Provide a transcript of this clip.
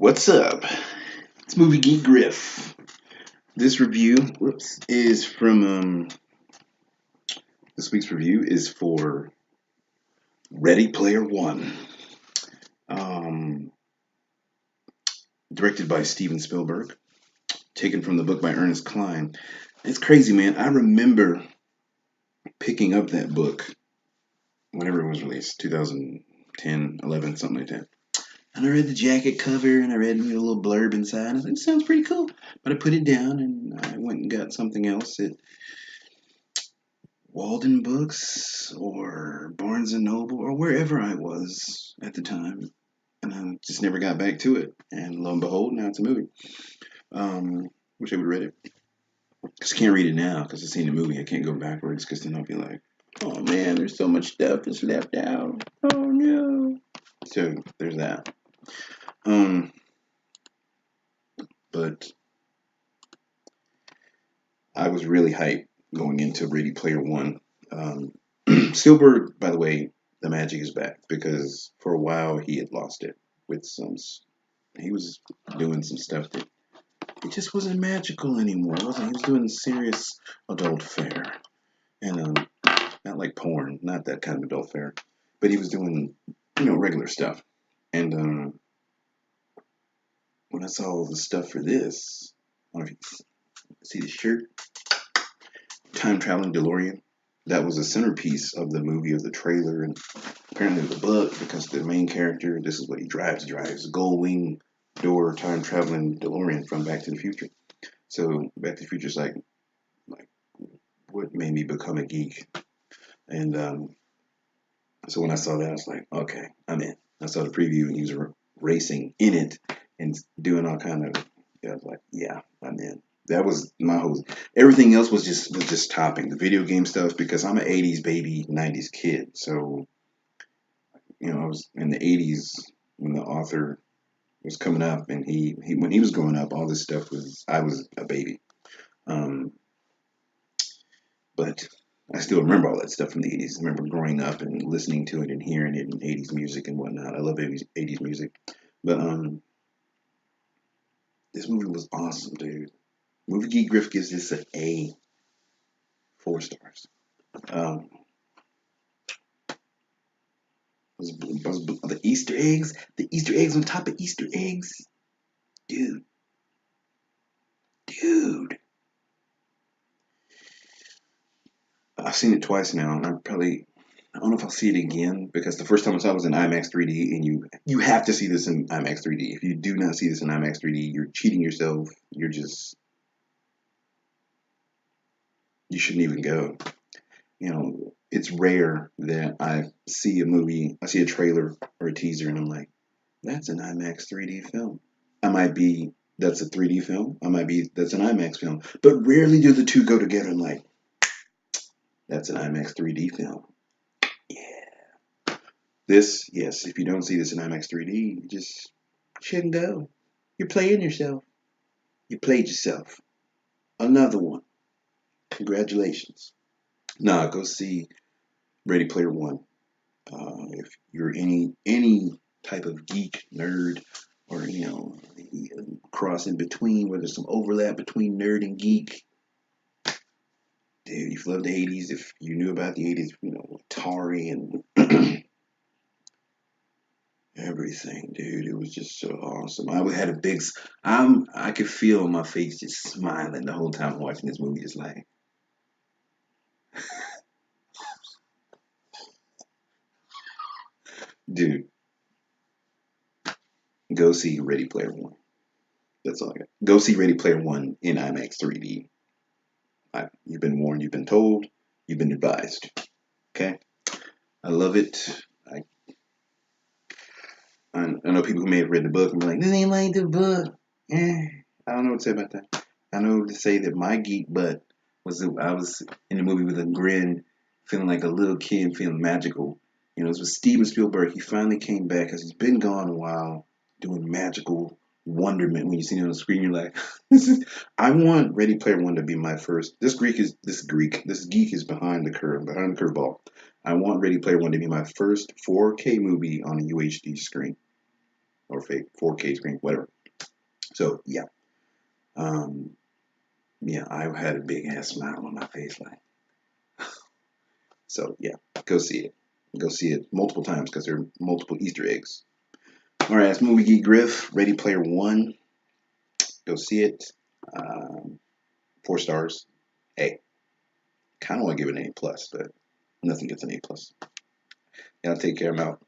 What's up? It's Movie Geek Griff. This review, is from this week's review is for Ready Player One, um, directed by Steven Spielberg, taken from the book by Ernest Cline. It's crazy, man. I remember picking up that book whenever it was released, 2010, 11, something like that. And I read the jacket cover and I read a little blurb inside. I was like, it sounds pretty cool. But I put it down and I went and got something else at Walden Books or Barnes and Noble or wherever I was at the time. And I just never got back to it. And lo and behold, now it's a movie. Wish I would have read it. Because I can't read it now because I've seen the movie. I can't go backwards because then I'll be like, oh man, there's so much stuff that's left out. Oh no. So there's that. But I was really hyped going into Ready Player One. Spielberg, by the way, the magic is back because for a while he had lost it with some. He was doing some stuff that it just wasn't magical anymore. It wasn't. He was doing serious adult fare, and not like porn, not that kind of adult fare, but he was doing regular stuff. And when I saw all the stuff for this, I don't know if you see the shirt, time traveling DeLorean. That was a centerpiece of the movie, of the trailer, and apparently the book, because the main character, this is what he drives a gold wing door time traveling DeLorean from Back to the Future. So Back to the Future is like what made me become a geek. And so when I saw that, I was like, okay, I'm in. I saw the preview and he was racing in it and doing all kind of. I was like, yeah, I'm in. That was my whole. Everything else was just topping the video game stuff because I'm an '80s baby, '90s kid. So I was in the '80s when the author was coming up, and he when he was growing up, all this stuff was. I was a baby, but I still remember all that stuff from the '80s. I remember growing up and listening to it and hearing it in '80s music and whatnot. I love '80s music, but this movie was awesome, dude. Movie Geek Griff gives this an A, 4 stars. Um, the Easter eggs on top of Easter eggs, dude. I've seen it twice now, and I don't know if I'll see it again because the first time I saw it was in IMAX 3D, and you have to see this in IMAX 3D. If you do not see this in IMAX 3D, you're cheating yourself. You shouldn't even go. It's rare that I see a trailer or a teaser, and I'm like, that's an IMAX 3D film. That's a 3D film. That's an IMAX film. But rarely do the two go together. I'm like, that's an IMAX 3D film. Yeah. Yes, if you don't see this in IMAX 3D, you just shouldn't go. You're playing yourself. You played yourself. Another one. Congratulations. Nah, go see Ready Player One. If you're any type of geek, nerd, or cross in between, where there's some overlap between nerd and geek, dude, if you love the '80s, if you knew about the '80s, Atari and everything, dude, it was just so awesome. I could feel my face just smiling the whole time watching this movie. It's like, dude, go see Ready Player One. That's all I got. Go see Ready Player One in IMAX 3D. You've been warned, you've been told, you've been advised. Okay? I love it. I know people who may have read the book and be like, this ain't like the book. I don't know what to say about that. I know to say that my geek butt I was in the movie with a grin, feeling like a little kid, feeling magical. This was Steven Spielberg. He finally came back because he's been gone a while, doing magical wonderment. When you see it on the screen, you're like, I want Ready Player One to be my first. This geek is behind the curveball. I want Ready Player One to be my first 4K movie on a UHD screen. or fake 4K screen, whatever. So yeah, yeah, I had a big ass smile on my face, like. So yeah, go see it. Go see it multiple times because there are multiple Easter eggs. All right, that's Movie Geek Griff, Ready Player One. Go see it. 4 stars. Hey, kind of want to give it an A plus, but nothing gets an A plus. Y'all take care. I'm out.